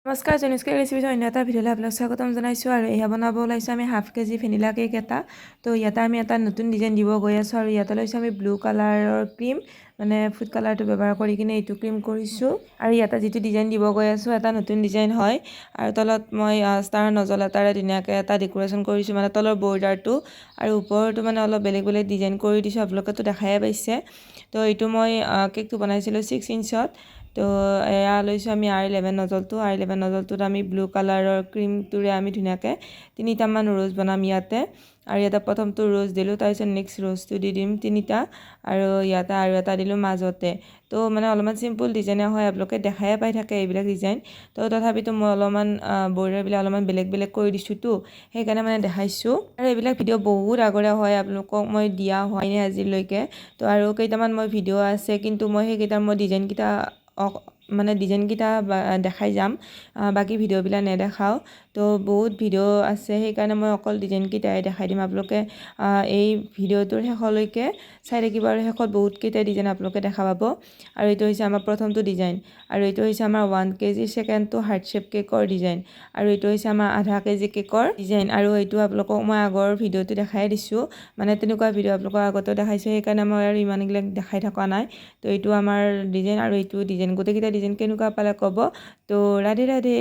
নমস্কাৰ জনিষ্কাৰ ৰেচিপিৰ অন্য এটা ভিডিঅ'লৈ আপোনাক স্বাগতম জনাইছোঁ আৰু এয়া বনাব ওলাইছোঁ আমি হাফ কেজি ভেনিলা কেক এটা তো ইয়াতে আমি এটা নতুন ডিজাইন দিব গৈ আছোঁ আৰু ইয়াতে লৈছোঁ আমি ব্লু কালাৰৰ ক্ৰীম মানে ফুড কালাৰটো ব্যৱহাৰ কৰি কিনে এইটো ক্ৰীম কৰিছোঁ আৰু ইয়াতে যিটো ডিজাইন দিব গৈ আছোঁ এটা নতুন ডিজাইন হয় আৰু তলত মই ষ্টাৰ নজল এটাৰে ধুনীয়াকৈ এটা ডেকোৰেশ্যন কৰিছোঁ মানে তলৰ বৰ্ডাৰটো আৰু ওপৰতো মানে অলপ বেলেগ বেলেগ ডিজাইন কৰি দিছোঁ আপোনালোকেতো দেখাই পাইছে তো এইটো মই কেকটো বনাইছিলোঁ 6 ইঞ্চত তো এয়া লৈছোঁ আমি R11 নজলটোত আমি ব্লু কালাৰৰ ক্ৰীমটোৰে আমি ধুনীয়াকৈ 3টামান ৰ'জ বনাম ইয়াতে আৰু ইয়াতে প্ৰথমটো ৰ'জ দিলোঁ তাৰপিছত নেক্সট ৰ'জটো দি দিম 3টা আৰু ইয়াতে আৰু এটা দিলোঁ মাজতে তো মানে অলপমান চিম্পল ডিজাইনে হয় আপোনালোকে দেখাই পাই থাকে এইবিলাক ডিজাইন তো তথাপিতো মই অলপমান বৰ্ডাৰবিলাক অলপমান বেলেগ বেলেগ কৰি দিছোঁ তো সেইকাৰণে মানে দেখাইছোঁ আৰু এইবিলাক ভিডিঅ' বহুত আগৰে হয় আপোনালোকক মই দিয়া হোৱাই নাই আজিলৈকে তো আৰু কেইটামান মই ভিডিঅ' আছে কিন্তু মই সেইকেইটা মই ডিজাইনকেইটা মানে ডিজাইনকেইটা দেখাই যাম বাকী ভিডিঅ'বিলাক নেদেখাওঁ তো বহুত ভিডিঅ' আছে সেইকাৰণে মই অকল ডিজাইনকেইটাই দেখাই দিম আপোনালোকে এই ভিডিঅ'টোৰ শেষলৈকে চাই থাকিব আৰু শেষত বহুতকেইটা ডিজাইন আপোনালোকে দেখা পাব আৰু এইটো হৈছে আমাৰ প্ৰথমটো ডিজাইন আৰু এইটো হৈছে আমাৰ 1 কেজি ছেকেণ্ডটো হাৰ্ট শ্বেপ কেকৰ ডিজাইন আৰু এইটো হৈছে আমাৰ আধা কেজি কেকৰ ডিজাইন আৰু এইটো আপোনালোকক মই আগৰ ভিডিঅ'টো দেখাই দিছোঁ মানে তেনেকুৱা ভিডিঅ' আপোনালোকক আগতে দেখাইছোঁ সেইকাৰণে মই আৰু ইমানবিলাক দেখাই থকা নাই তো এইটো আমাৰ ডিজাইন আৰু এইটো ডিজাইন গোটেইকেইটা ডিজাইন কেনেকুৱা পালে ক'ব তো ৰাধে ৰাধে।